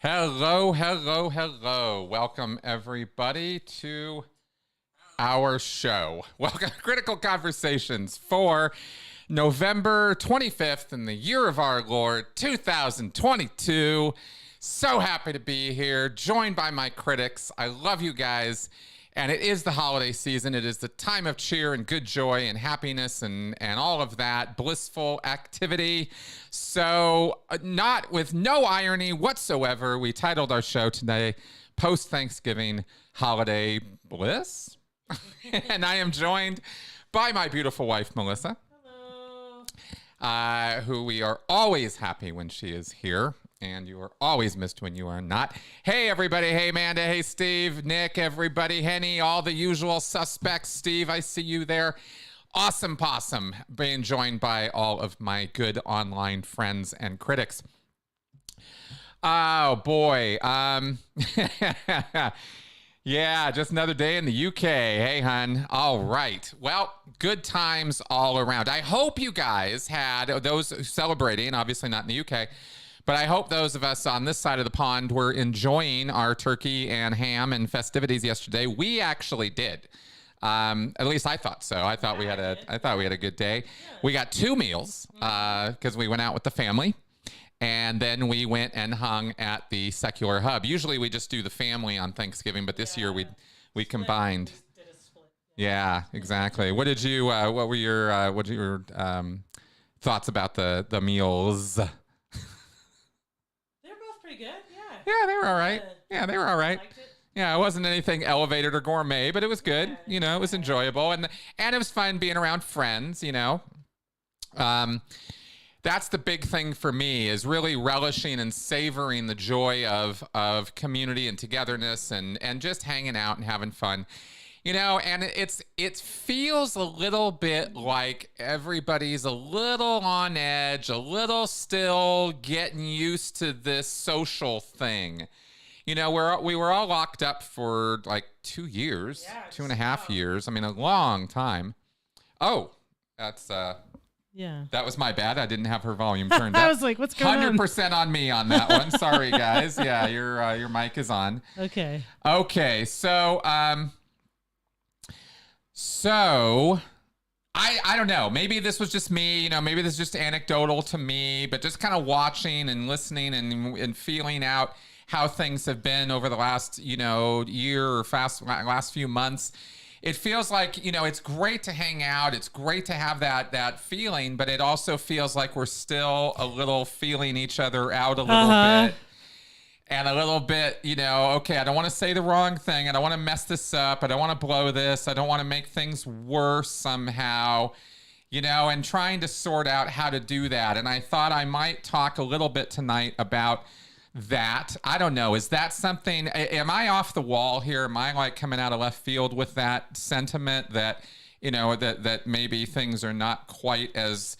Hello, hello, hello. Welcome, everybody, to our show. Welcome to Critical Conversations for November 25th in the year of our Lord, 2022. So happy to be here, joined by my critics. I love you guys. And it is the holiday season. It is the time of cheer and good joy and happiness and all of that blissful activity. So not with no irony whatsoever, we titled our show today, Post-Thanksgiving Holiday Bliss. And I am joined by my beautiful wife, Melissa. Hello. Who we are always happy when she is here. And you are always missed when you are not. Hey, everybody. Hey, Amanda. Hey, Steve, Nick, everybody, Henny, all the usual suspects. Steve, I see you there. Awesome possum, being joined by all of my good online friends and critics. Oh, boy. Yeah, just another day in the UK. Hey, hun. All right. Well, good times all around. I hope you guys had, those celebrating, obviously not in the UK, but I hope those of us on this side of the pond were enjoying our turkey and ham and festivities yesterday. We actually did. At least I thought so. I thought we had a good day. We got 2 meals because we went out with the family, and then we went and hung at the secular hub. Usually we just do the family on Thanksgiving, but this year we combined. Yeah, exactly. What did you? What were your thoughts about the meals? Good, yeah. Yeah, they were all right. They were all right. Yeah, it wasn't anything elevated or gourmet, but it was good. Yeah, you know, it was enjoyable, and it was fun being around friends. You know, that's the big thing for me, is really relishing and savoring the joy of community and togetherness and just hanging out and having fun. You know, and it feels a little bit like everybody's a little on edge, a little still getting used to this social thing. You know, we were all locked up for like 2 years, yeah, 2.5 years. I mean, a long time. Oh, that's yeah. That was my bad. I didn't have her volume turned up. I was like, what's going on? 100% on me on that one. Sorry, guys. Yeah, your mic is on. Okay. Okay, so I don't know. Maybe this was just me, you know, maybe this is just anecdotal to me, but just kind of watching and listening and feeling out how things have been over the last, you know, year or last few months. It feels like, you know, it's great to hang out. It's great to have that feeling, but it also feels like we're still a little feeling each other out a little bit. And a little bit, you know, okay, I don't want to say the wrong thing. I don't want to mess this up. I don't want to blow this. I don't want to make things worse somehow, you know, and trying to sort out how to do that. And I thought I might talk a little bit tonight about that. I don't know. Is that something, am I off the wall here? Am I like coming out of left field with that sentiment that, you know, that maybe things are not quite as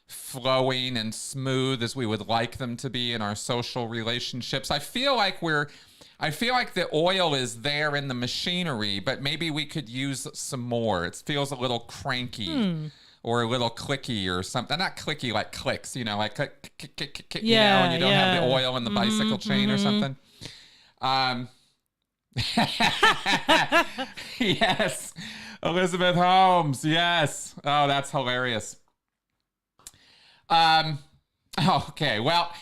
flowing and smooth as we would like them to be in our social relationships? I feel like the oil is there in the machinery, but maybe we could use some more. It feels a little cranky or a little clicky or something. Not clicky like clicks, you know, like click, you know, and you don't have the oil in the bicycle chain or something. Yes. Elizabeth Holmes. Yes. Oh, that's hilarious. Okay, well,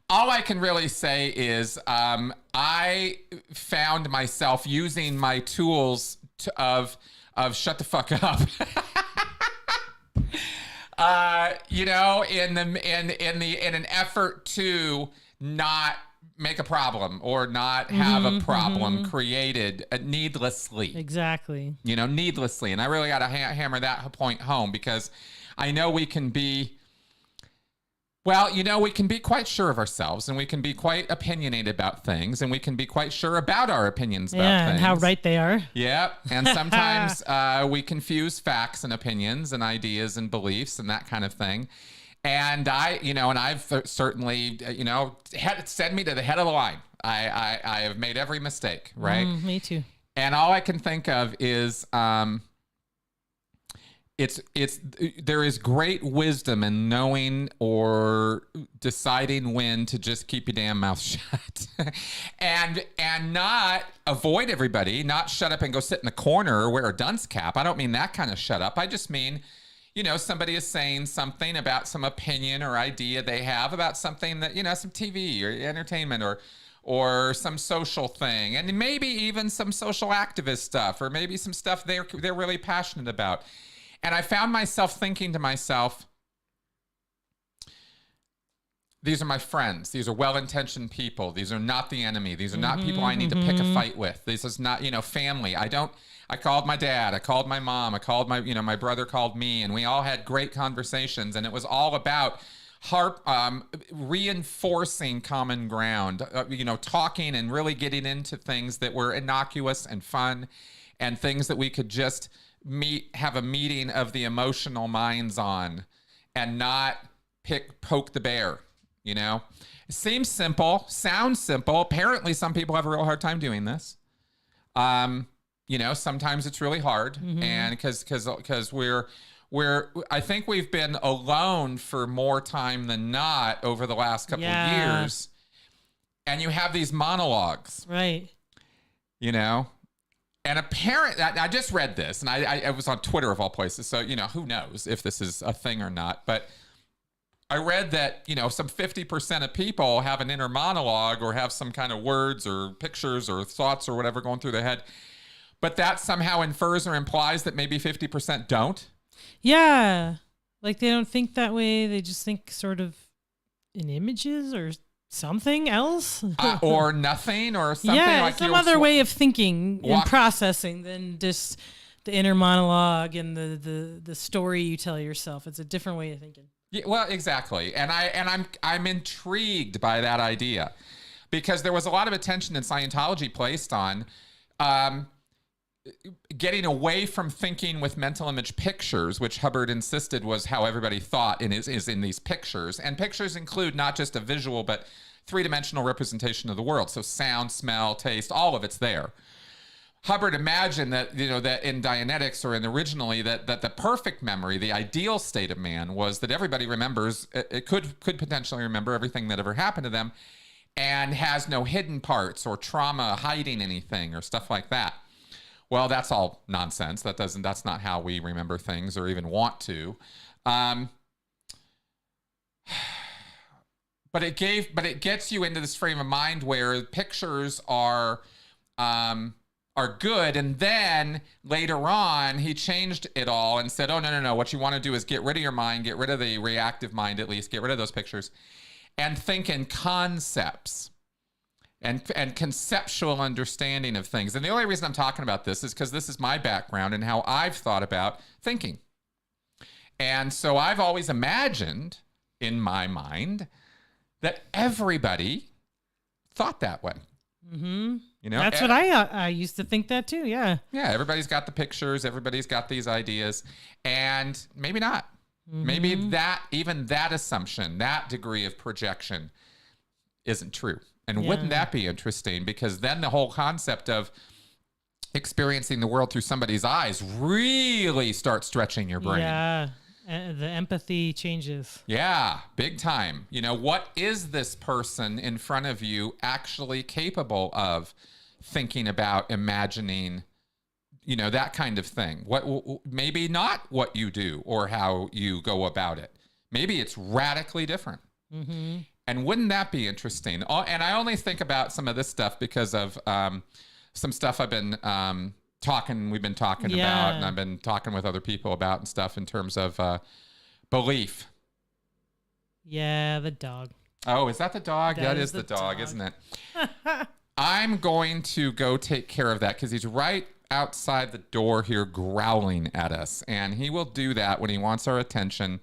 all I can really say is I found myself using my tools of shut the fuck up. You know, in an effort to not make a problem or not have a problem created needlessly. Exactly. You know, needlessly. And I really got to hammer that point home, because I know we can be, well, you know, we can be quite sure of ourselves, and we can be quite opinionated about things, and we can be quite sure about our opinions about things. And how right they are. Yep. And sometimes we confuse facts and opinions and ideas and beliefs and that kind of thing. And I've certainly, you know, send me to the head of the line. I have made every mistake, right? Me too. And all I can think of is there is great wisdom in knowing or deciding when to just keep your damn mouth shut and not avoid everybody, not shut up and go sit in the corner or wear a dunce cap. I don't mean that kind of shut up. I just mean, somebody is saying something about some opinion or idea they have about something that, some TV or entertainment or some social thing, and maybe even some social activist stuff, or maybe some stuff they're really passionate about. And I found myself thinking to myself, these are my friends. These are well-intentioned people. These are not the enemy. These are not people I need to pick a fight with. This is not, family. I called my dad. I called my mom. I called my brother called me, and we all had great conversations. And it was all about reinforcing common ground, talking and really getting into things that were innocuous and fun, and things that we could just have a meeting of the emotional minds on, and not poke the bear. It seems simple, sounds simple. Apparently some people have a real hard time doing this. Sometimes it's really hard, and because I think we've been alone for more time than not over the last couple of years, and you have these monologues, right? And apparently, I just read this, and I was on Twitter of all places, so who knows if this is a thing or not. But I read that some 50% of people have an inner monologue or have some kind of words or pictures or thoughts or whatever going through their head, but that somehow infers or implies that maybe 50% don't. Yeah, like they don't think that way. They just think sort of in images or something else, or nothing, or something like some other way of thinking and processing than just the inner monologue and the story you tell yourself. It's a different way of thinking. Yeah, well, exactly, and I'm intrigued by that idea, because there was a lot of attention in Scientology placed on getting away from thinking with mental image pictures, which Hubbard insisted was how everybody thought and is in these pictures. And pictures include not just a visual, but three-dimensional representation of the world. So sound, smell, taste, all of it's there. Hubbard imagined that, that in Dianetics, or in originally, that the perfect memory, the ideal state of man, was that everybody remembers, it could potentially remember everything that ever happened to them, and has no hidden parts or trauma hiding anything or stuff like that. Well, that's all nonsense. That's not how we remember things or even want to. But it gets you into this frame of mind where pictures are good. And then later on, he changed it all and said, oh, no. What you want to do is get rid of your mind, get rid of the reactive mind, at least get rid of those pictures, and think in concepts. And conceptual understanding of things. And the only reason I'm talking about this is because this is my background and how I've thought about thinking. And so I've always imagined in my mind that everybody thought that way. Mm-hmm. That's what I used to think that too. Yeah. Yeah. Everybody's got the pictures. Everybody's got these ideas, and maybe not. Mm-hmm. Maybe even that assumption, that degree of projection, isn't true. And wouldn't that be interesting? Because then the whole concept of experiencing the world through somebody's eyes really starts stretching your brain. Yeah, the empathy changes. Yeah, big time. What is this person in front of you actually capable of thinking about, imagining, that kind of thing? What maybe not what you do or how you go about it. Maybe it's radically different. Mm-hmm. And wouldn't that be interesting? And I only think about some of this stuff because of some stuff we've been talking about, and I've been talking with other people about and stuff in terms of belief. Yeah, the dog. Oh, is that the dog? That is the dog, isn't it? I'm going to go take care of that because he's right outside the door here growling at us. And he will do that when he wants our attention.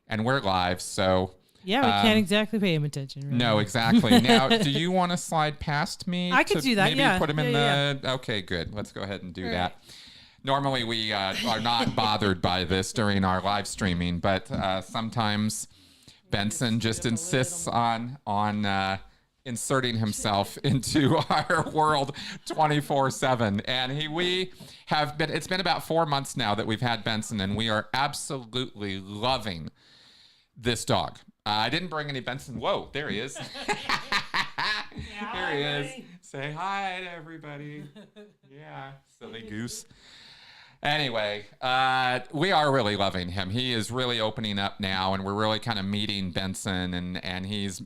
And we're live, so... Yeah, we can't exactly pay him attention. Right? No, exactly. Now, do you want to slide past me? I could do that, maybe put him in the... Yeah. Okay, good. Let's go ahead and do that. Normally, we are not bothered by this during our live streaming, but sometimes Benson just insists on inserting himself into our world 24/7. And it's been about 4 months now that we've had Benson, and we are absolutely loving this dog. I didn't bring any Benson. Whoa, there he is. Here he is. Say hi to everybody. Yeah, silly goose. Anyway, we are really loving him. He is really opening up now, and we're really kind of meeting Benson, and he's,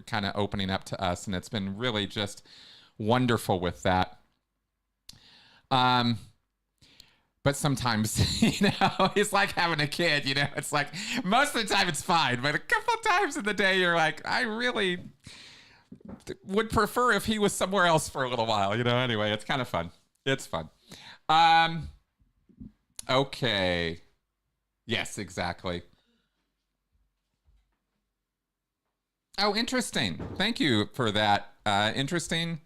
kind of opening up to us, and it's been really just wonderful with that. But sometimes, it's like having a kid, it's like most of the time it's fine, but a couple of times in the day you're like, I really would prefer if he was somewhere else for a little while, anyway, it's kind of fun. It's fun. Okay. Yes, exactly. Oh, interesting. Thank you for that interesting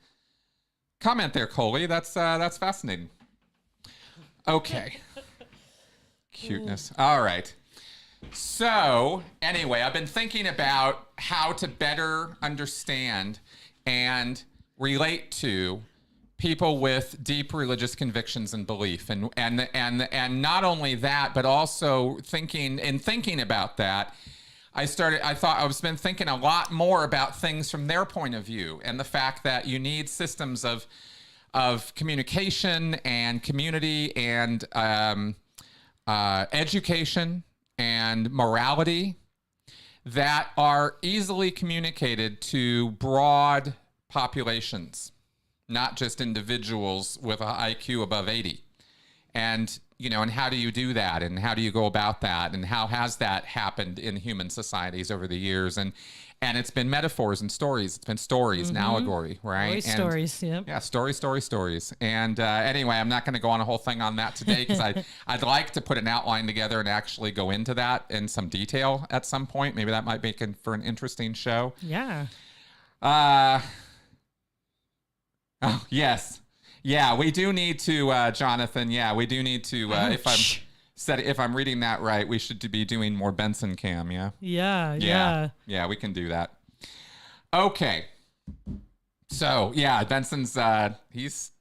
comment there, Coley. That's fascinating. Okay. Cuteness. All right. So, anyway, I've been thinking about how to better understand and relate to people with deep religious convictions and belief, and not only that, but also thinking about that, I've been thinking a lot more about things from their point of view, and the fact that you need systems of communication and community and education and morality that are easily communicated to broad populations, not just individuals with an IQ above 80. And, and how do you do that? And how do you go about that? And how has that happened in human societies over the years? And it's been metaphors and stories. It's been stories and allegory, right? Stories, yep. Yeah, stories. And anyway, I'm not going to go on a whole thing on that today because I'd like to put an outline together and actually go into that in some detail at some point. Maybe that might make it for an interesting show. Yeah. Oh, yes. Yeah, we do need to, Jonathan. Yeah, we do need to, if I'm reading that right, we should be doing more Benson cam, yeah? Yeah. Yeah, we can do that. Okay. So, yeah, Benson's, he's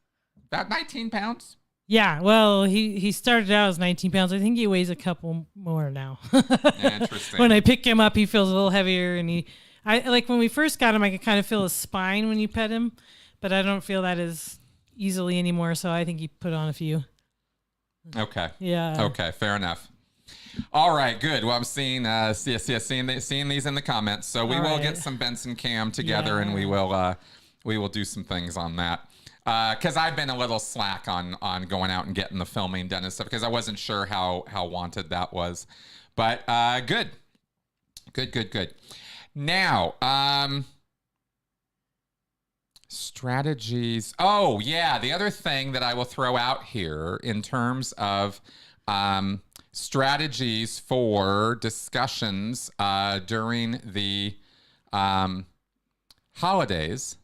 about 19 pounds. Yeah, well, he started out as 19 pounds. I think he weighs a couple more now. Interesting. When I pick him up, he feels a little heavier, and when we first got him, I could kind of feel his spine when you pet him, but I don't feel that as easily anymore, so I think he put on a few. Okay. Yeah. Okay, fair enough. All right, good. Well, I'm seeing seeing these in the comments, so we will get some Benson cam together, and we will do some things on that. Because I've been a little slack on going out and getting the filming done and stuff because I wasn't sure how wanted that was, but good. Now, strategies. Oh, yeah. The other thing that I will throw out here in terms of strategies for discussions during the holidays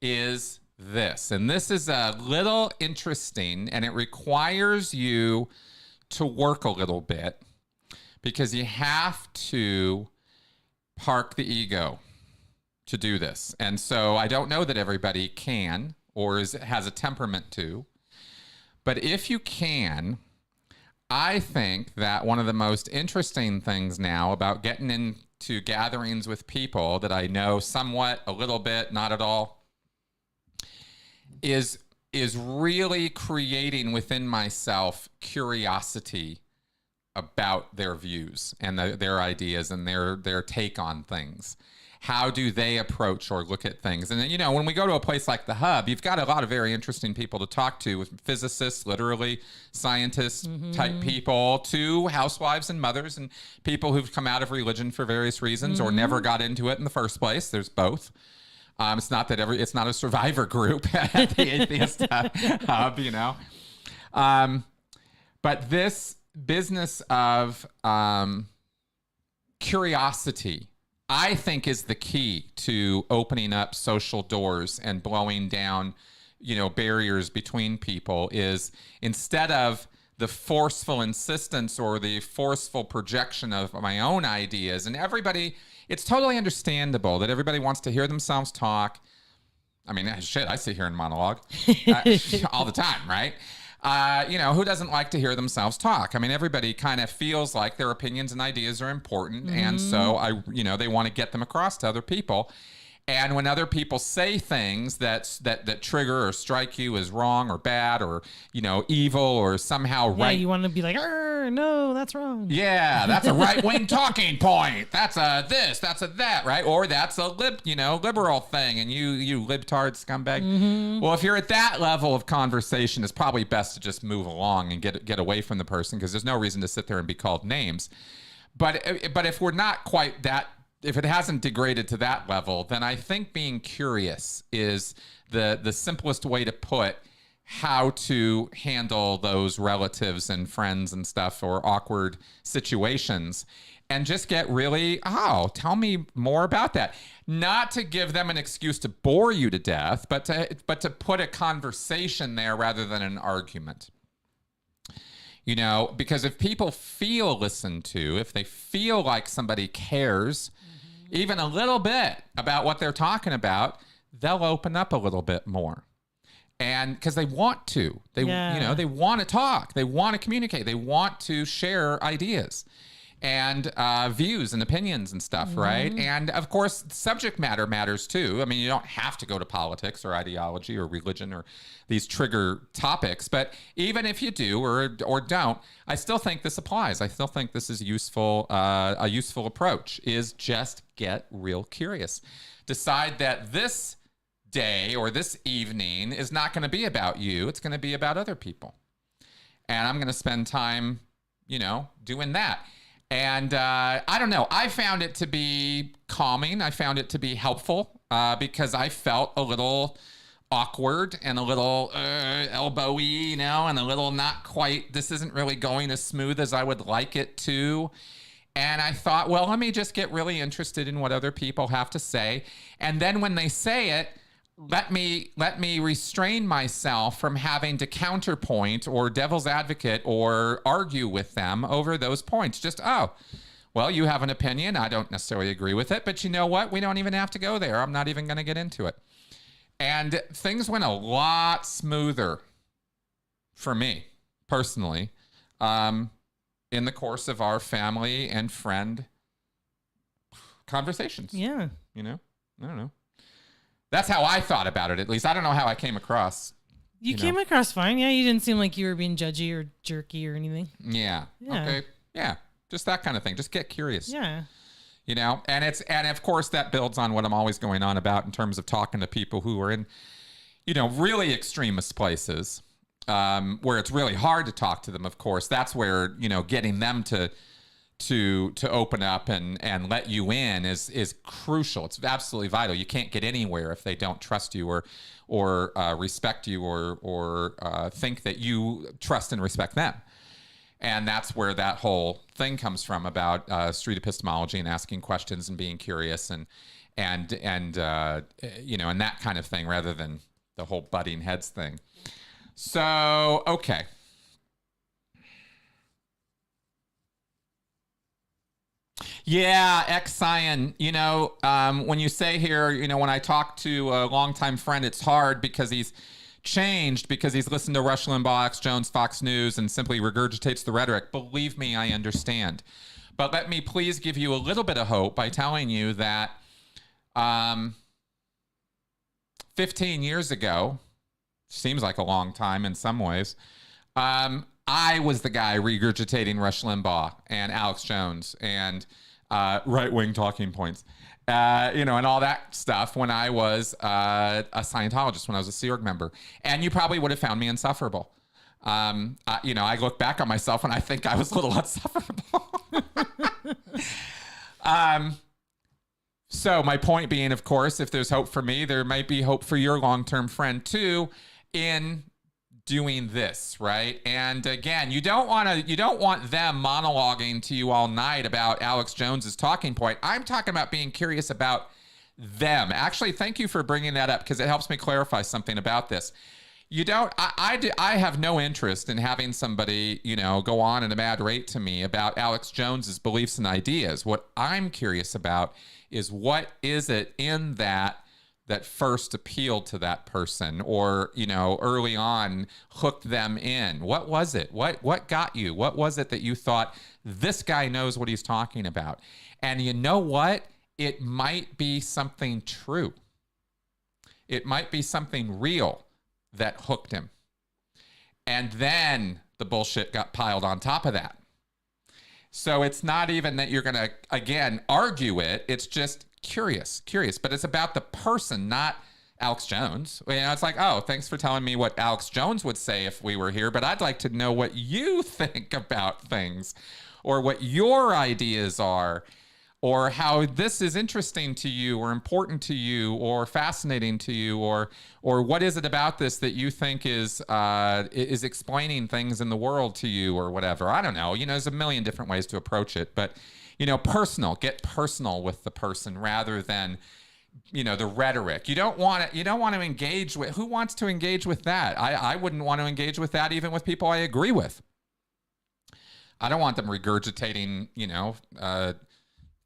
is this. And this is a little interesting, and it requires you to work a little bit because you have to park the ego to do this. And so I don't know that everybody can or has a temperament to, but if you can, I think that one of the most interesting things now about getting into gatherings with people that I know somewhat, a little bit, not at all, is really creating within myself curiosity about their views and their ideas and their take on things. How do they approach or look at things? And then, when we go to a place like the Hub, you've got a lot of very interesting people to talk to, with physicists, literally scientists type people, to housewives and mothers and people who've come out of religion for various reasons or never got into it in the first place. There's both. It's not that it's not a survivor group at the Atheist Hub, but this business of curiosity, I think, is the key to opening up social doors and blowing down, barriers between people. Is instead of the forceful insistence or the forceful projection of my own ideas. And everybody, it's totally understandable that everybody wants to hear themselves talk. I mean, shit, I sit here and monologue all the time, right? Who doesn't like to hear themselves talk? I mean, everybody kind of feels like their opinions and ideas are important. And so they want to get them across to other people. And when other people say things that trigger or strike you as wrong or bad or, evil or somehow right. Yeah, you want to be like, no, that's wrong. Yeah, that's a right-wing talking point. That's a this, that's a that, right? Or that's a liberal thing, and you libtard scumbag. Well, if you're at that level of conversation, it's probably best to just move along and get away from the person, because there's no reason to sit there and be called names. But if we're not quite that, if it hasn't degraded to that level, then I think being curious is the simplest way to put how to handle those relatives and friends and stuff or awkward situations, and just get really, tell me more about that. Not to give them an excuse to bore you to death, but to put a conversation there rather than an argument. Because if people feel listened to, if they feel like somebody cares even a little bit about what they're talking about, they'll open up a little bit more. And because they want to, they want to talk, they want to communicate, they want to share ideas and views and opinions and stuff, right? And of course, subject matter matters too. I mean, you don't have to go to politics or ideology or religion or these trigger topics, but even if you do or don't, I still think this applies. I still think this is useful. A useful approach is just get real curious. Decide that this day or this evening is not going to be about you. It's going to be about other people. And I'm going to spend time, doing that. And I don't know. I found it to be calming. I found it to be helpful because I felt a little awkward and a little elbowy, and a little not quite, this isn't really going as smooth as I would like it to. And I thought, well, let me just get really interested in what other people have to say. And then when they say it, let me restrain myself from having to counterpoint or devil's advocate or argue with them over those points. Just, well, you have an opinion. I don't necessarily agree with it, but you know what? We don't even have to go there. I'm not even going to get into it. And things went a lot smoother for me personally in the course of our family and friend conversations. Yeah. I don't know. That's how I thought about it, at least. I don't know how I came across. You came across fine. Yeah, you didn't seem like you were being judgy or jerky or anything. Yeah. Okay. Yeah. Just that kind of thing. Just get curious. Yeah. And of course that builds on what I'm always going on about in terms of talking to people who are in, really extremist places, where it's really hard to talk to them. Of course, that's where, getting them to open up and let you in is crucial. It's absolutely vital. You can't get anywhere if they don't trust you or respect you or think that you trust and respect them. And that's where that whole thing comes from about street epistemology and asking questions and being curious and that kind of thing, rather than the whole butting heads thing. So, okay. Yeah, ex-Cyan, when you say here, when I talk to a longtime friend, it's hard because he's changed, because he's listened to Rush Limbaugh, Alex Jones, Fox News, and simply regurgitates the rhetoric. Believe me, I understand. But let me please give you a little bit of hope by telling you that 15 years ago, seems like a long time in some ways, I was the guy regurgitating Rush Limbaugh and Alex Jones and right-wing talking points, and all that stuff when I was a Scientologist, when I was a Sea Org member. And you probably would have found me insufferable. I look back on myself and I think I was a little insufferable. So my point being, of course, if there's hope for me, there might be hope for your long-term friend too in doing this, right? And again, you don't want them monologuing to you all night about Alex Jones's talking point. I'm talking about being curious about them. Actually, thank you for bringing that up, because it helps me clarify something about this. You don't. I have no interest in having somebody, go on at a mad rate to me about Alex Jones's beliefs and ideas. What I'm curious about is what is it in that first appealed to that person, or early on hooked them in. What was it? What got you? What was it that you thought, this guy knows what he's talking about? And you know what? It might be something true. It might be something real that hooked him. And then the bullshit got piled on top of that. So it's not even that you're going to, again, argue it. It's just curious. But it's about the person, not Alex Jones. It's like, oh, thanks for telling me what Alex Jones would say if we were here, but I'd like to know what you think about things, or what your ideas are, or how this is interesting to you, or important to you, or fascinating to you, or what is it about this that you think is explaining things in the world to you, or whatever. I don't know. There's a million different ways to approach it, but personal. Get personal with the person rather than the rhetoric. You don't want to engage with. Who wants to engage with that? I wouldn't want to engage with that even with people I agree with. I don't want them regurgitating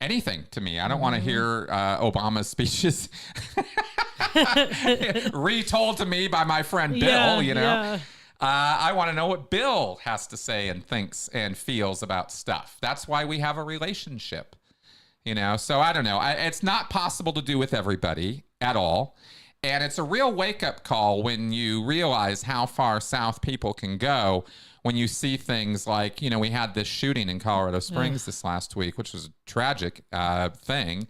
anything to me. I don't want to hear Obama's speeches retold to me by my friend Bill, Yeah. I want to know what Bill has to say and thinks and feels about stuff. That's why we have a relationship, So I don't know. It's not possible to do with everybody at all. And it's a real wake-up call when you realize how far south people can go when you see things like, we had this shooting in Colorado Springs this last week, which was a tragic thing.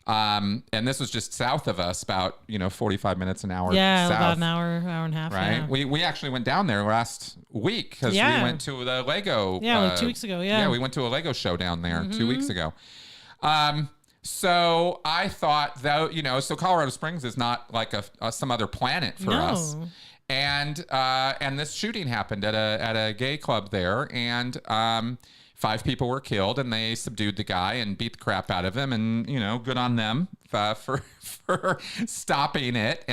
And this was just south of us, about 45 minutes, an hour south. About an hour and a half. Right. Yeah. We actually went down there last week because we went to the Lego. Like 2 weeks ago. Yeah, we went to a Lego show down there 2 weeks ago. So I thought that, so Colorado Springs is not like some other planet for us. And this shooting happened at a gay club there, and 5 people were killed, and they subdued the guy and beat the crap out of him, and good on them for stopping it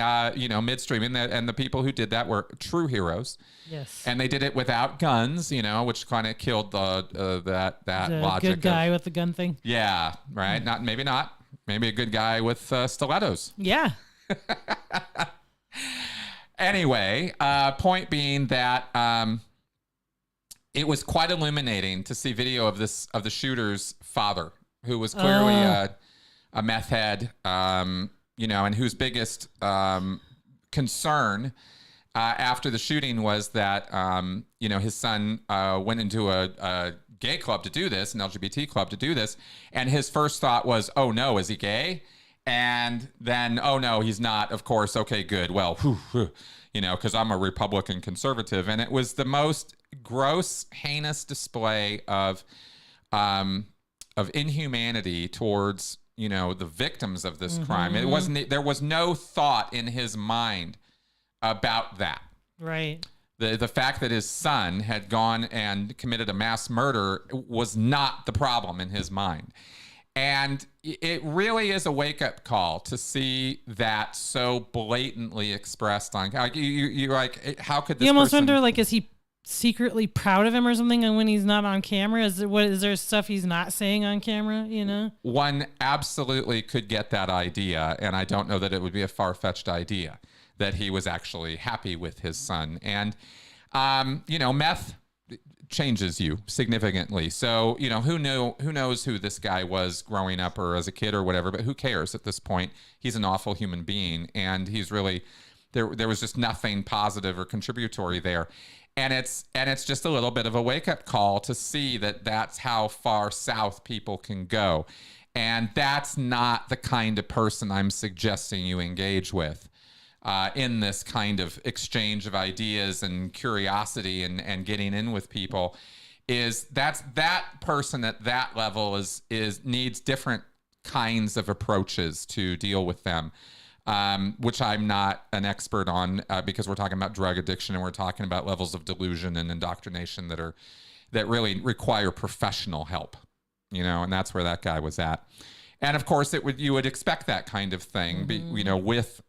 midstream, and the people who did that were true heroes. Yes. And they did it without guns, which kind of killed that logic. Good guy with the gun thing. Yeah, right. Maybe not. Maybe a good guy with stilettos. Yeah. Anyway, point being that it was quite illuminating to see video of the shooter's father, who was clearly a meth head, and whose biggest concern after the shooting was that his son went into a gay club to do this, an LGBT club to do this, and his first thought was, oh no, is he gay? And then, oh no, he's not, of course. Okay, good. Well, because I'm a Republican conservative. And it was the most gross, heinous display of inhumanity towards, the victims of this crime. There was no thought in his mind about that. Right. The fact that his son had gone and committed a mass murder was not the problem in his mind. And it really is a wake-up call to see that so blatantly expressed on. You're like, how could this? You almost person... wonder, like, is he secretly proud of him or something? And when he's not on camera, is there stuff he's not saying on camera? One absolutely could get that idea, and I don't know that it would be a far-fetched idea that he was actually happy with his son. And meth changes you significantly. So, who knows who this guy was growing up or as a kid or whatever, but who cares at this point? He's an awful human being, and he's really, there was just nothing positive or contributory there. And it's just a little bit of a wake-up call to see that that's how far south people can go. And that's not the kind of person I'm suggesting you engage with. In this kind of exchange of ideas and curiosity and getting in with people, that person at that level is needs different kinds of approaches to deal with them, which I'm not an expert on because we're talking about drug addiction and we're talking about levels of delusion and indoctrination that really require professional help, and that's where that guy was at. And of course, you would expect that kind of thing, with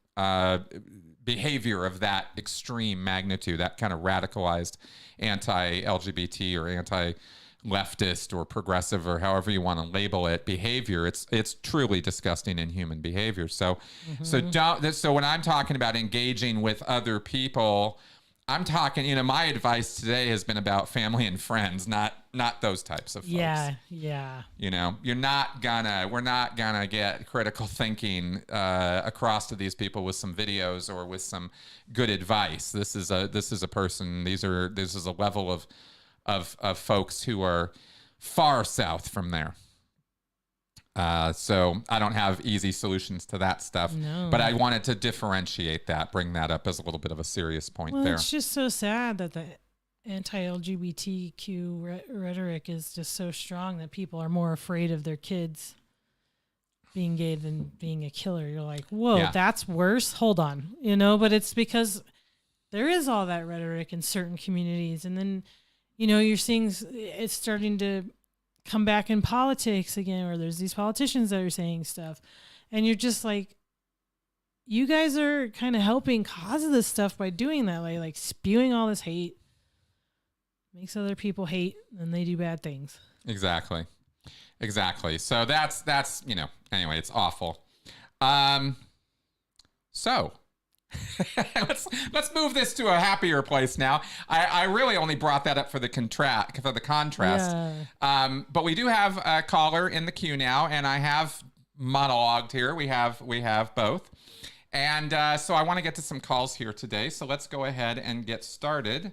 behavior of that extreme magnitude, that kind of radicalized anti-LGBT or anti-leftist or progressive or however you want to label it behavior. It's truly disgusting, inhuman behavior. So so when I'm talking about engaging with other people, I'm talking, you know, my advice today has been about family and friends, not those types of folks. Yeah. You know, we're not gonna get critical thinking across to these people with some videos or with some good advice. This is a person. This is a level of folks who are far south from there. So I don't have easy solutions to that stuff, but I wanted to differentiate that, bring that up as a little bit of a serious point there. It's just so sad that the anti-LGBTQ rhetoric is just so strong that people are more afraid of their kids being gay than being a killer. You're like, whoa, that's worse. Hold on, you know, but it's because there is all that rhetoric in certain communities. And then, you know, you're seeing it's starting to come back in politics again, or there's these politicians that are saying stuff, and you're just like, you guys are kind of helping cause this stuff by doing that, like spewing all this hate makes other people hate and they do bad things. Exactly. So that's, you know, anyway, it's awful. So let's move this to a happier place now. I really only brought that up for the contrast. Yeah. But we do have a caller in the queue now, and I have monologued here. We have both. And so I want to get to some calls here today. So let's go ahead and get started.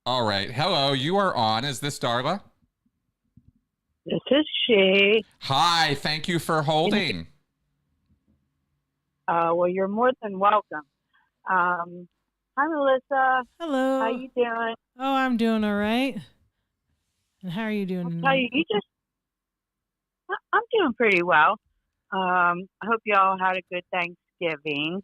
All right. Hello, you are on. Is this Darla? This is she. Hi. Thank you for holding. Well, you're more than welcome. Hi, Melissa. Hello. How you doing? Oh, I'm doing all right. And how are you doing? I'll tell you, I'm doing pretty well. I hope you all had a good Thanksgiving.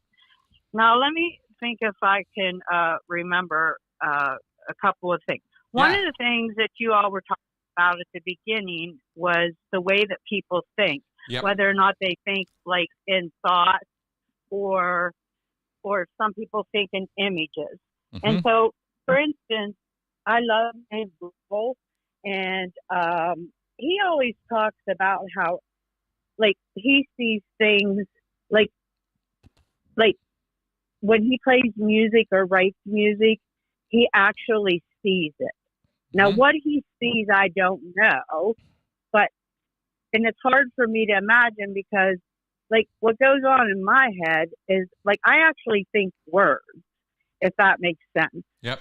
Now, let me think if I can remember a couple of things. One of the things that you all were talking about at the beginning was the way that people think, whether or not they think like in thought, or some people think in images. Mm-hmm. And so, for instance, I love Google, and he always talks about how, like, he sees things like when he plays music or writes music, he actually sees it. Now, what he sees, I don't know, and it's hard for me to imagine because, like, what goes on in my head is, like, I actually think words, if that makes sense. Yep.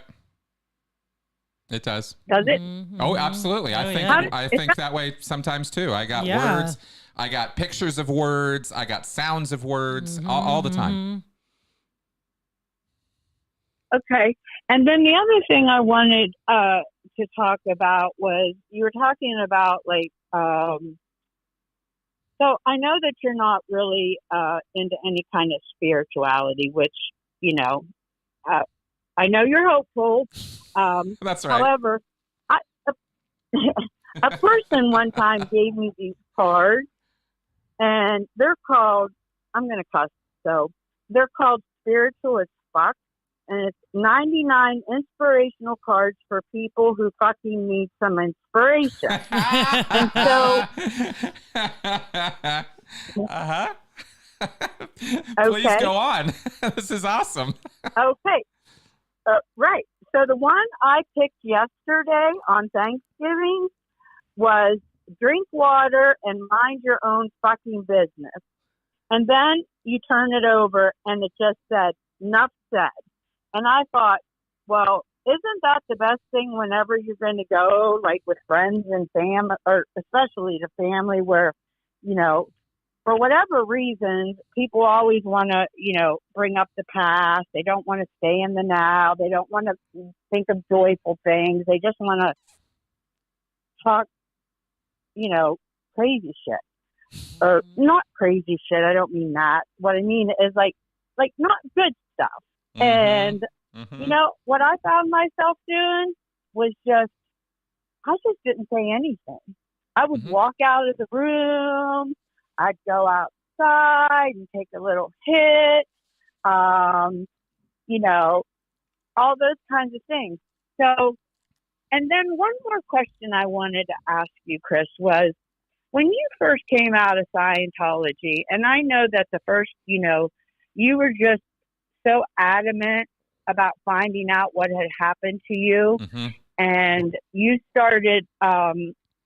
It does. Does it? Mm-hmm. Oh, absolutely. I think that way sometimes too. I got words. I got pictures of words. I got sounds of words all the time. Okay. And then the other thing I wanted to talk about was, you were talking about, like, so I know that you're not really into any kind of spirituality, which, you know, I know you're hopeful. That's right. However, a person one time gave me these cards, and they're called, I'm going to cuss, so they're called Spiritual as Fuck, and it's 99 inspirational cards for people who fucking need some inspiration. And so... Please go on. This is awesome. Okay. Right. So the one I picked yesterday on Thanksgiving was drink water and mind your own fucking business. And then you turn it over and it just said, enough said. And I thought, well, isn't that the best thing whenever you're going to go, like, with friends and family, or especially the family, where, you know, for whatever reasons, people always want to, you know, bring up the past. They don't want to stay in the now. They don't want to think of joyful things. They just want to talk, you know, crazy shit. Or not crazy shit. I don't mean that. What I mean is, like not good stuff. Mm-hmm. And, you know, what I found myself doing was I just didn't say anything. I would walk out of the room. I'd go out outside and take a little hit, you know, all those kinds of things. So, and then one more question I wanted to ask you, Chris, was when you first came out of Scientology, and I know that the first, you know, you were just so adamant about finding out what had happened to you, and you started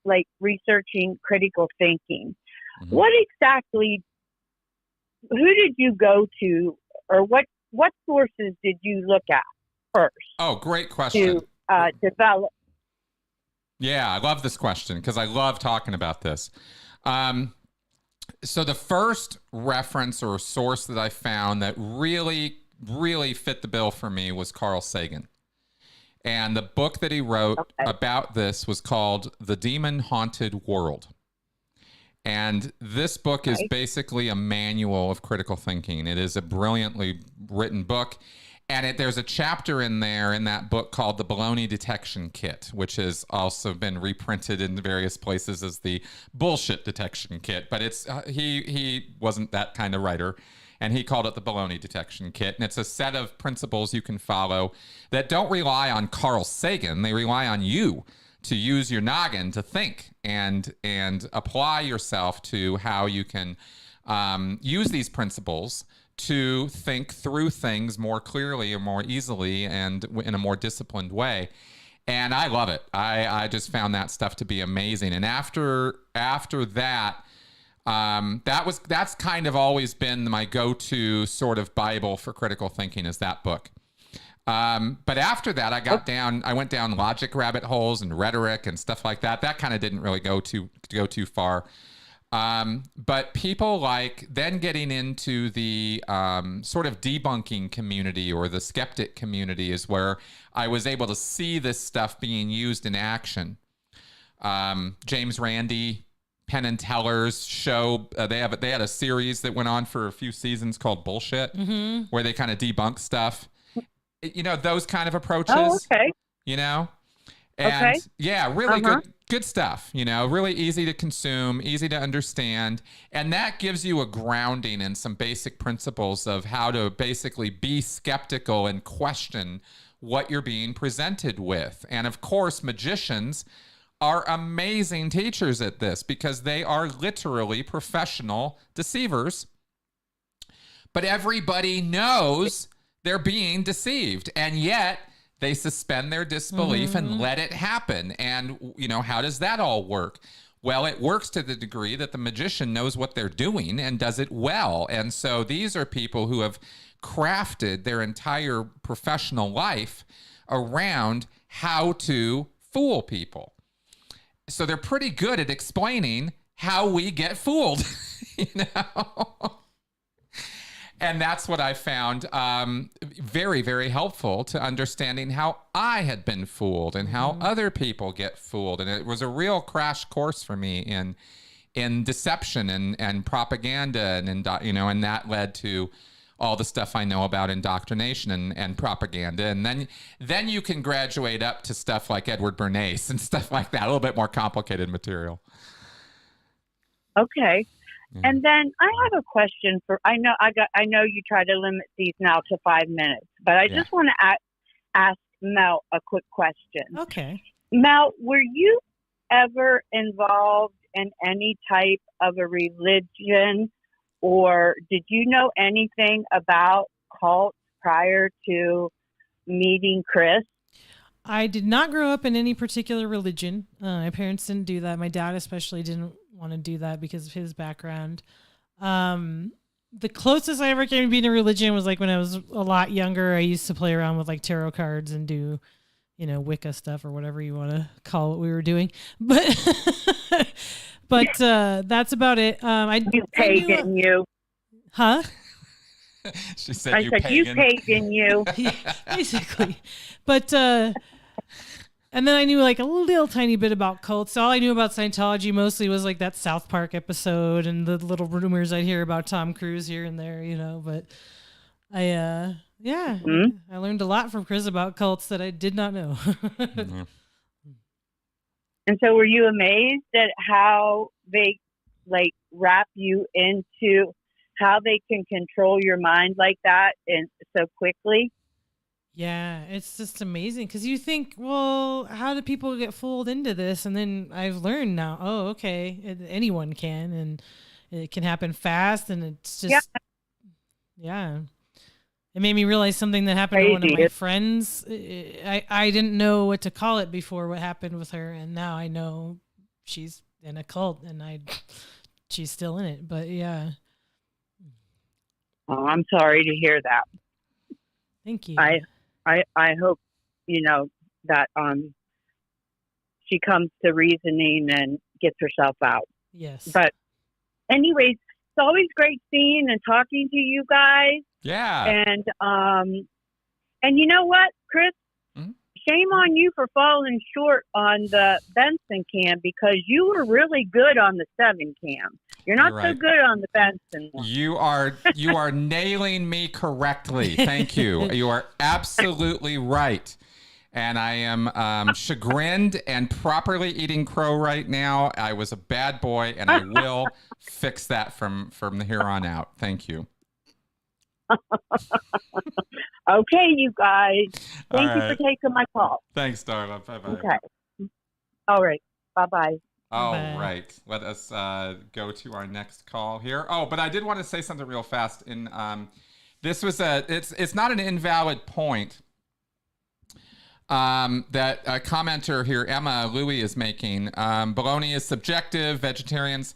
like researching critical thinking. What exactly, who did you go to, or what sources did you look at first? Oh, great question. To develop. Yeah, I love this question because I love talking about this. So the first reference or source that I found that really, really fit the bill for me was Carl Sagan. And the book that he wrote about this was called The Demon Haunted World. And this book is basically a manual of critical thinking. It is a brilliantly written book. And there's a chapter in there in that book called The Baloney Detection Kit, which has also been reprinted in various places as the Bullshit Detection Kit. But it's he wasn't that kind of writer, and he called it the Baloney Detection Kit. And it's a set of principles you can follow that don't rely on Carl Sagan. They rely on you to use your noggin to think and apply yourself to how you can use these principles to think through things more clearly or more easily and in a more disciplined way. And I love it. I just found that stuff to be amazing. And after that, that's kind of always been my go-to sort of Bible for critical thinking, is that book. But after that, I went down logic rabbit holes and rhetoric and stuff like that. That kind of didn't really go too far. But people like then getting into the sort of debunking community or the skeptic community is where I was able to see this stuff being used in action. James Randi, Penn and Teller's show, they had a series that went on for a few seasons called Bullshit, where they kind of debunk stuff. You know, those kind of approaches. Oh, okay. You know? And yeah, really good stuff, you know, really easy to consume, easy to understand. And that gives you a grounding in some basic principles of how to basically be skeptical and question what you're being presented with. And of course, magicians are amazing teachers at this because they are literally professional deceivers. But everybody knows they're being deceived. And yet they suspend their disbelief and let it happen. And, you know, how does that all work? Well, it works to the degree that the magician knows what they're doing and does it well. And so these are people who have crafted their entire professional life around how to fool people. So they're pretty good at explaining how we get fooled, you know? And that's what I found very, very helpful to understanding how I had been fooled and how other people get fooled. And it was a real crash course for me in deception and propaganda, and you know, and that led to all the stuff I know about indoctrination and propaganda. And then you can graduate up to stuff like Edward Bernays and stuff like that, a little bit more complicated material. Okay. And then I have a question for, I know you try to limit these now to 5 minutes, but I just want to ask Mel a quick question. Okay. Mel, were you ever involved in any type of a religion, or did you know anything about cults prior to meeting Chris? I did not grow up in any particular religion. My parents didn't do that. My dad especially didn't want to do that because of his background. The closest I ever came to being a religion was like when I was a lot younger. I used to play around with like tarot cards and do, you know, Wicca stuff or whatever you want to call what we were doing. But that's about it. You pagan, you. Huh? She said, I said, you pagan, you. Basically. But, and then I knew like a little tiny bit about cults. All I knew about Scientology mostly was like that South Park episode and the little rumors I'd hear about Tom Cruise here and there, you know, but I learned a lot from Chris about cults that I did not know. And so were you amazed at how they like wrap you into, how they can control your mind like that and so quickly. Yeah, it's just amazing because you think, well, how do people get fooled into this? And then I've learned now, oh, okay, anyone can, and it can happen fast, and it's just, yeah. It made me realize something that happened to one of my friends. I didn't know what to call it before what happened with her, and now I know she's in a cult, and she's still in it. But yeah. Oh, I'm sorry to hear that. Thank you. I hope, that she comes to reasoning and gets herself out. Yes. But anyways, it's always great seeing and talking to you guys. Yeah. And you know what, Chris? Mm-hmm. Shame on you for falling short on the Benson cam, because you were really good on the 7 cam. You're not so good on the Benson one. You are nailing me correctly. Thank you. You are absolutely right. And I am chagrined and properly eating crow right now. I was a bad boy, and I will fix that from here on out. Thank you. Okay, you guys. Thank you for taking my call. Thanks, Darla. Bye-bye. Okay. All right. Bye-bye. All right. Let us go to our next call here. Oh, but I did want to say something real fast. This was it's not an invalid point that a commenter here, Emma Louie, is making. Bologna is subjective. Vegetarians,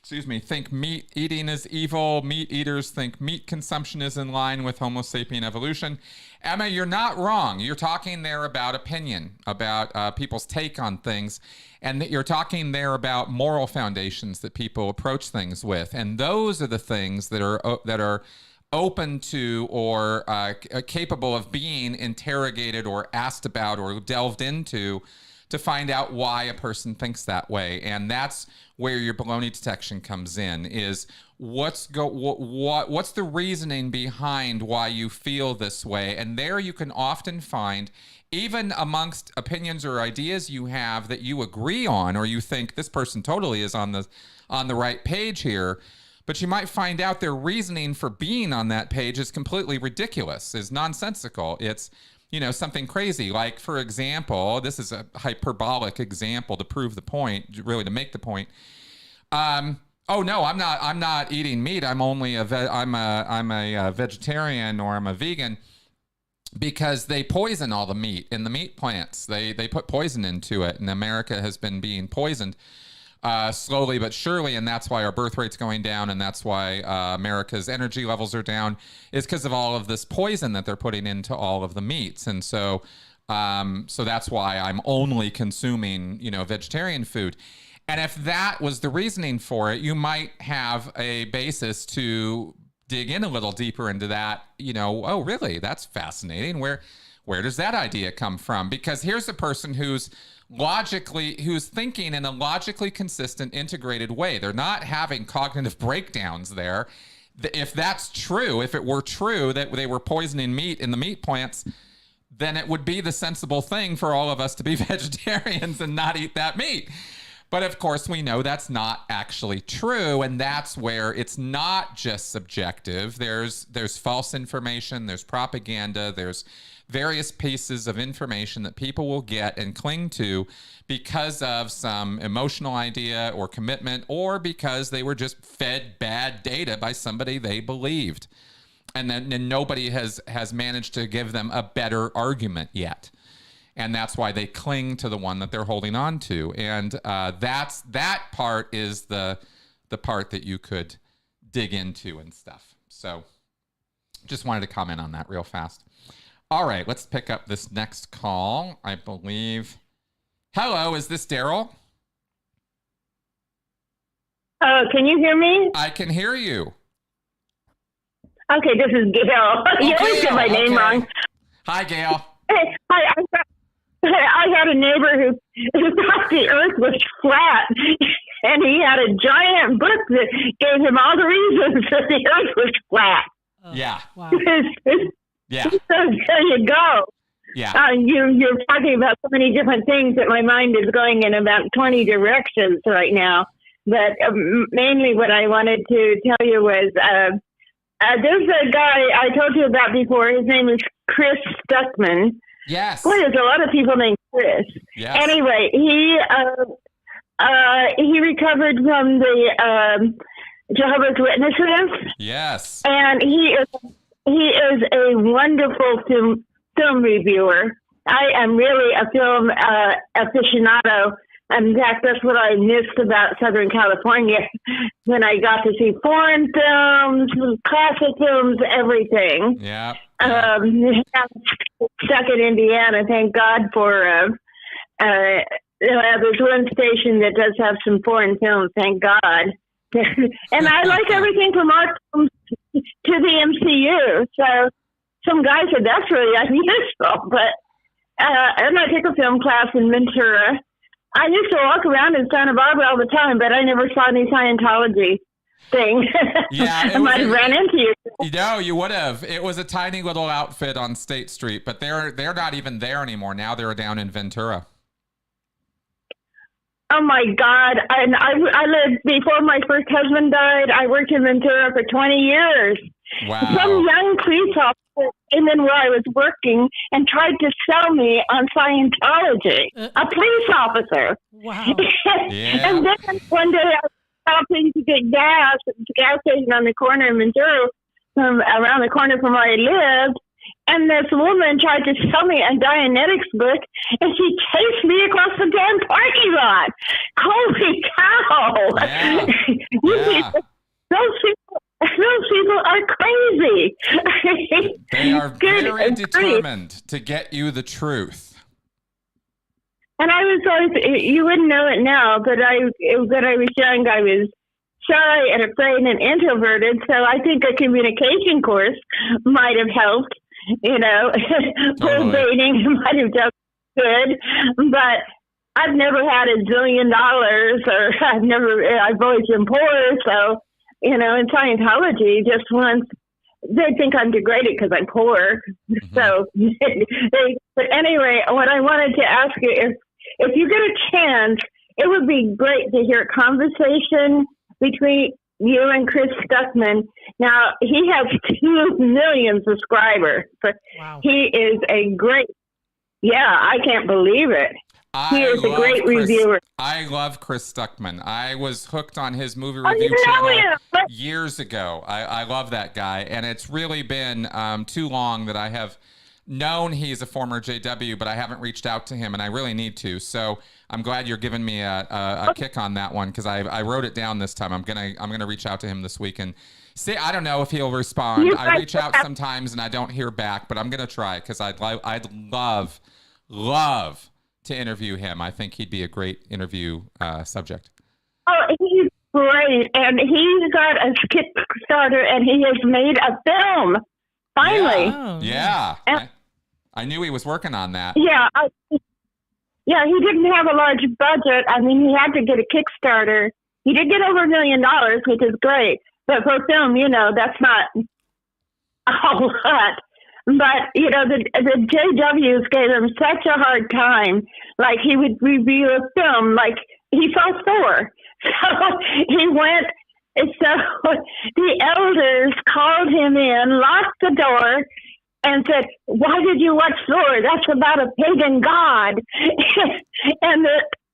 think meat eating is evil. Meat eaters think meat consumption is in line with Homo sapien evolution. Emma, you're not wrong. You're talking there about opinion, about people's take on things, and that you're talking there about moral foundations that people approach things with. And those are the things that are open to or capable of being interrogated or asked about or delved into to find out why a person thinks that way. And that's where your baloney detection comes in, is what's the reasoning behind why you feel this way. And there you can often find, even amongst opinions or ideas you have that you agree on, or you think this person totally is on the right page here, but you might find out their reasoning for being on that page is completely ridiculous, is nonsensical. It's something crazy. Like, for example, this is a hyperbolic example to prove the point, really to make the point. Oh no, I'm not eating meat. I'm only I'm a vegetarian, or I'm a vegan, because they poison all the meat in the meat plants. They put poison into it, and America has been being poisoned slowly but surely, and that's why our birth rate's going down, and that's why America's energy levels are down, is because of all of this poison that they're putting into all of the meats. And so that's why I'm only consuming, vegetarian food. And if that was the reasoning for it, you might have a basis to dig in a little deeper into that. Oh, really? That's fascinating. Where does that idea come from? Because here's a person who's thinking in a logically consistent, integrated way. They're not having cognitive breakdowns there. If that's true, if it were true that they were poisoning meat in the meat plants, then it would be the sensible thing for all of us to be vegetarians and not eat that meat. But of course, we know that's not actually true, and that's where it's not just subjective. There's false information, there's propaganda, there's various pieces of information that people will get and cling to because of some emotional idea or commitment, or because they were just fed bad data by somebody they believed. And then nobody has managed to give them a better argument yet. And that's why they cling to the one that they're holding on to. And that part is the part that you could dig into and stuff. So just wanted to comment on that real fast. All right, let's pick up this next call, I believe. Hello, is this Daryl? Can you hear me? I can hear you. Okay, this is Gail. You always get my name wrong. Hi, Gail. Hey, I had a neighbor who thought the earth was flat, and he had a giant book that gave him all the reasons that the earth was flat. Oh, yeah. Wow. Yeah. So there you go. Yeah. You're talking about so many different things that my mind is going in about 20 directions right now. But mainly what I wanted to tell you was there's a guy I told you about before. His name is Chris Stuckman. Yes. Boy, there's a lot of people named Chris. Yes. Anyway, he recovered from the Jehovah's Witnesses. Yes. And he is a wonderful film reviewer. I am really a film aficionado. In fact, that's what I missed about Southern California when I got to see foreign films, classic films, everything. Yeah. Stuck in Indiana, thank God for there's one station that does have some foreign films, thank God. And I like everything from art films to the MCU. So some guy said that's really unusual, but and I took a film class in Ventura. I used to walk around in Santa Barbara all the time, but I never saw any Scientology thing. Yeah, I might have ran into you. No, you would have. It was a tiny little outfit on State Street, but they're not even there anymore. Now they're down in Ventura. Oh my God! And I lived before my first husband died. I worked in Ventura for 20 years. Wow. Some young police officer came in where I was working and tried to sell me on Scientology. A police officer. Wow. Yeah. And then one day I was stopping to get gas at the gas station on the corner in Ventura, around the corner from where I lived. And this woman tried to sell me a Dianetics book, and she chased me across the damn parking lot. Holy cow! Yeah. Those people are crazy. They are very determined to get you the truth. And I was always, you wouldn't know it now, but when I was young, I was shy and afraid and introverted. So I think a communication course might have helped. Baiting might have done good, but I've never had $1 zillion, or I've always been poor. So, in Scientology, just once they think I'm degraded because I'm poor. Mm-hmm. So, but anyway, what I wanted to ask you, if you get a chance, it would be great to hear a conversation between you and Chris Stuckman. Now, he has 2 million subscribers. Wow. He is a great, I can't believe it. He is a great reviewer. I love Chris Stuckman. I was hooked on his movie review channel years ago. I love that guy. And it's really been too long that I have known he's a former JW, but I haven't reached out to him, and I really need to. So I'm glad you're giving me a kick on that one, because I wrote it down this time. I'm gonna reach out to him this week and see. I don't know if he'll respond. I reach out sometimes and I don't hear back, but I'm gonna try, because I'd love to interview him. I think he'd be a great interview subject. Oh, he's great, and he's got a Kickstarter, and he has made a film. Finally. Yeah. I knew he was working on that. Yeah. He didn't have a large budget. I mean, he had to get a Kickstarter. He did get over $1 million, which is great. But for film, that's not a whole lot. But, the JWs gave him such a hard time. Like, he would review a film, like he saw Thor. So he went. So the elders called him in, locked the door, and said, "Why did you watch Thor? That's about a pagan god." And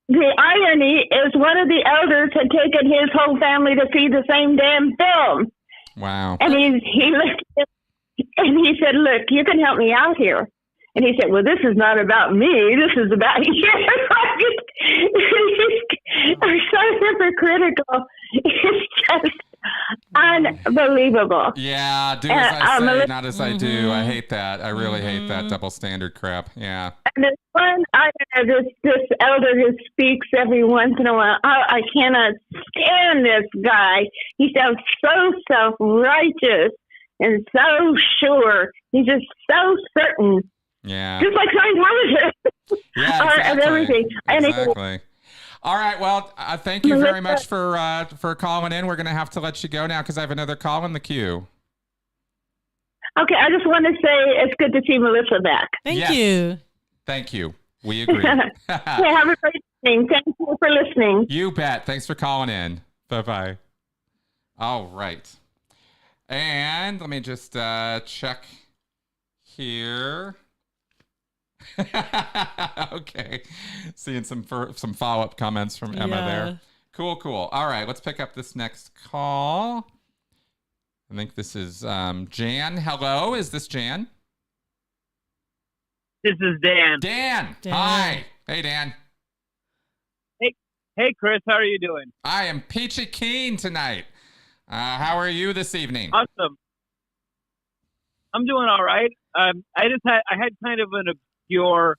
the irony is, one of the elders had taken his whole family to see the same damn film. Wow. And he looked at him, and he said, "Look, you can help me out here." And he said, "Well, this is not about me. This is about you." They're so hypocritical. It's just unbelievable. Yeah, do as I say, not as I do. I hate that. I really hate that double standard crap. Yeah. And there's one, this elder who speaks every once in a while. I cannot stand this guy. He sounds so self-righteous and so sure. He's just so certain. Yeah. Just like Scientology. Yeah, exactly. And everything. Exactly. All right. Well, thank you very much for calling in. We're going to have to let you go now because I have another call in the queue. Okay. I just want to say it's good to see Melissa back. Thank you. Thank you. We agree. Yeah, have a great Thank you for listening. You bet. Thanks for calling in. Bye-bye. All right. And let me just check here. Okay. Seeing some follow-up comments from Emma there. Cool. All right. Let's pick up this next call. I think this is Jan. Hello. Is this Jan? This is Dan. Dan. Hi. Hey, Dan. Hey, Chris. How are you doing? I am peachy keen tonight. How are you this evening? Awesome. I'm doing all right. I had kind of an obscure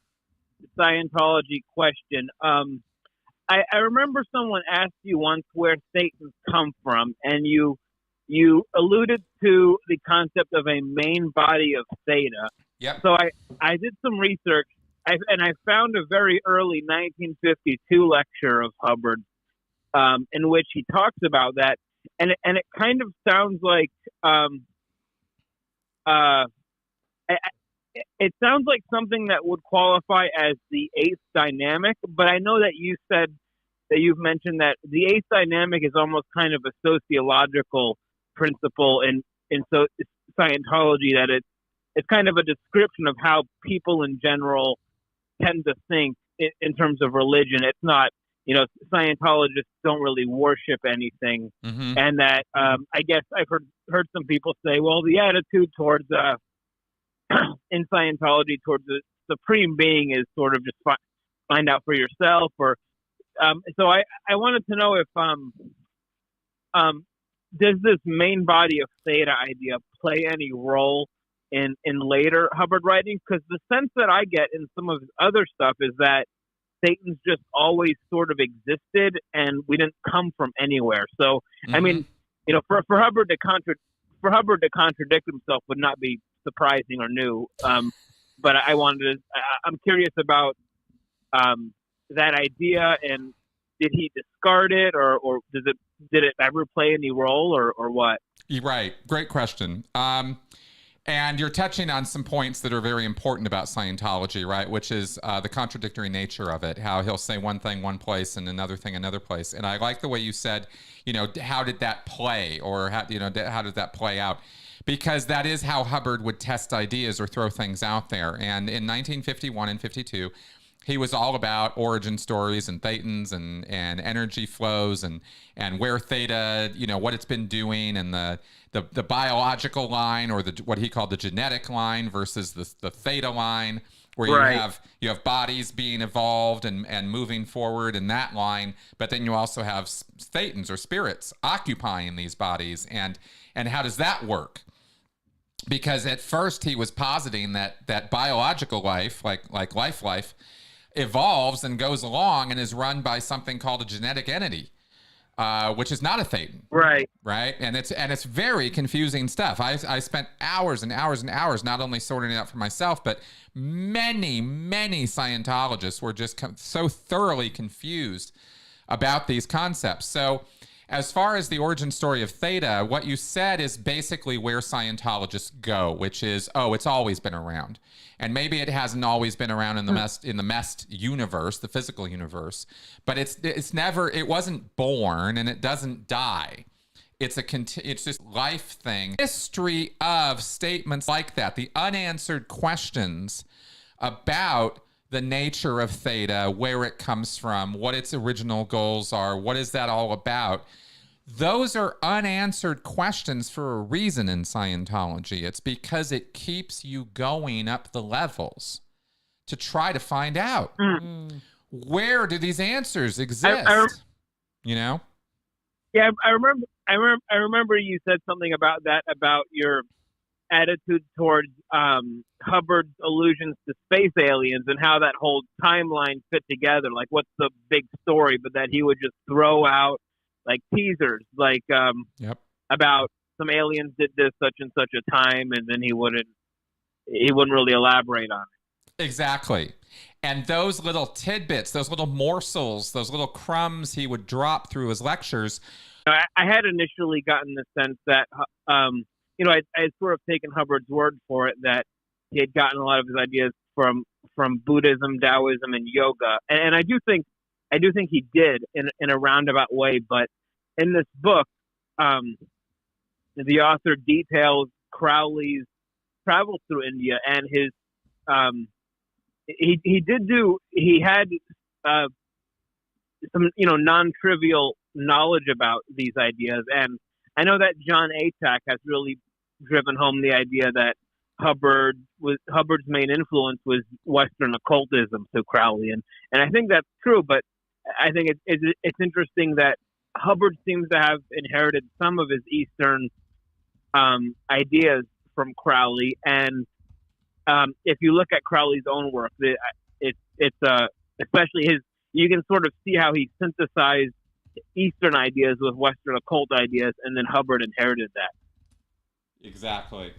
Scientology question. I remember someone asked you once where Satan's come from, and you alluded to the concept of a main body of theta. Yep. So I did some research, and I found a very early 1952 lecture of Hubbard, in which he talks about that, and it kind of sounds like it sounds like something that would qualify as the eighth dynamic. But I know that you've mentioned that the eighth dynamic is almost kind of a sociological principle in Scientology, that it's kind of a description of how people in general tend to think in terms of religion. It's not, Scientologists don't really worship anything. Mm-hmm. And that I guess I've heard some people say, well, the attitude towards in Scientology towards the supreme being is sort of just find out for yourself. Or so I wanted to know if does this main body of theta idea play any role in later Hubbard writings? Because the sense that I get in some of his other stuff is that Satan's just always sort of existed, and we didn't come from anywhere. So, mm-hmm. I mean, for Hubbard to contradict himself would not be surprising or new. But I'm curious about that idea, and did he discard it, or did it ever play any role, or what? You're right. Great question. And you're touching on some points that are very important about Scientology, right? Which is the contradictory nature of it, how he'll say one thing one place and another thing another place. And I like the way you said, how did that play, or how did that play out? Because that is how Hubbard would test ideas or throw things out there. And in 1951 and 52, he was all about origin stories and thetans and energy flows and where theta, what it's been doing, and the biological line, or what he called the genetic line, versus the theta line, where right. you have bodies being evolved and moving forward in that line, but then you also have thetans or spirits occupying these bodies, and how does that work? Because at first he was positing that biological life, like life, evolves and goes along and is run by something called a genetic entity, which is not a thetan. Right. Right. And it's very confusing stuff. I spent hours and hours and hours not only sorting it out for myself, but many Scientologists were just so thoroughly confused about these concepts. So as far as the origin story of theta, what you said is basically where Scientologists go, which is, it's always been around. And maybe it hasn't always been around in the MEST universe, the physical universe, but it wasn't born, and it doesn't die. It's just life thing. History of statements like that, the unanswered questions about the nature of theta, where it comes from, what its original goals are, what is that all about? Those are unanswered questions for a reason in Scientology. It's because it keeps you going up the levels to try to find out where do these answers exist. Yeah, I remember you said something about that, about your attitude towards Hubbard's allusions to space aliens and how that whole timeline fit together. Like, what's the big story? But that he would just throw out like teasers, like about some aliens did this such and such a time, and then he wouldn't really elaborate on it. Exactly. And those little tidbits, those little morsels, those little crumbs he would drop through his lectures. I had initially gotten the sense that I had sort of taken Hubbard's word for it, that he had gotten a lot of his ideas from Buddhism, Taoism, and yoga. And I do think I do think he did in a roundabout way. But in this book, the author details Crowley's travels through India and his he had some non-trivial knowledge about these ideas, and I know that John Atack has really driven home the idea that Hubbard's main influence was Western occultism to Crowley, and I think that's true. But I think it's interesting that Hubbard seems to have inherited some of his Eastern ideas from Crowley, and if you look at Crowley's own work, it's especially his. You can sort of see how he synthesized Eastern ideas with Western occult ideas, and then Hubbard inherited that. Exactly.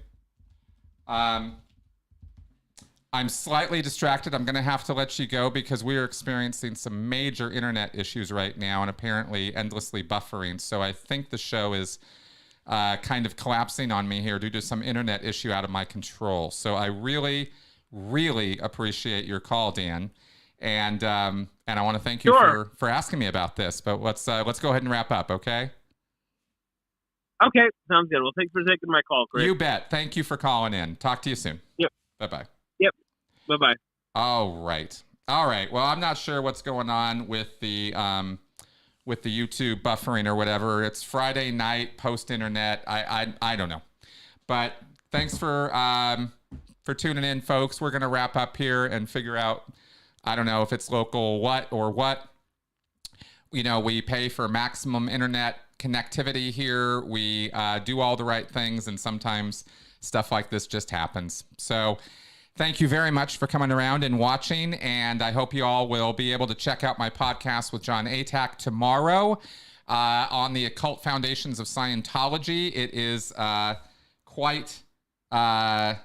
I'm slightly distracted. I'm going to have to let you go because we are experiencing some major internet issues right now and apparently endlessly buffering. So I think the show is kind of collapsing on me here due to some internet issue out of my control. So I really, really appreciate your call, Dan. And I want to thank you for asking me about this. But let's go ahead and wrap up, okay? Okay, sounds good. Well, thanks for taking my call, Chris. You bet. Thank you for calling in. Talk to you soon. Yep. Bye-bye. Yep. Bye-bye. All right. Well, I'm not sure what's going on with the YouTube buffering or whatever. It's Friday night, post-internet. I don't know. But thanks for tuning in, folks. We're going to wrap up here and figure out, I don't know if it's local what. We pay for maximum internet connectivity here. We do all the right things, and sometimes stuff like this just happens. So thank you very much for coming around and watching, and I hope you all will be able to check out my podcast with John Atack tomorrow on the Occult Foundations of Scientology. It is quite the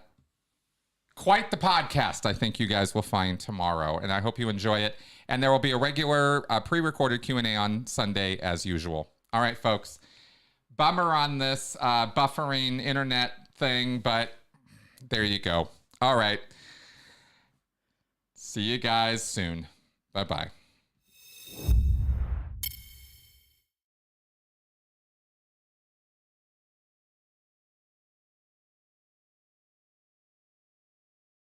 podcast I think you guys will find tomorrow, and I hope you enjoy it. And there will be a regular pre-recorded Q&A on Sunday as usual. All right, folks. Bummer on this buffering internet thing, but there you go. All right. See you guys soon. Bye-bye.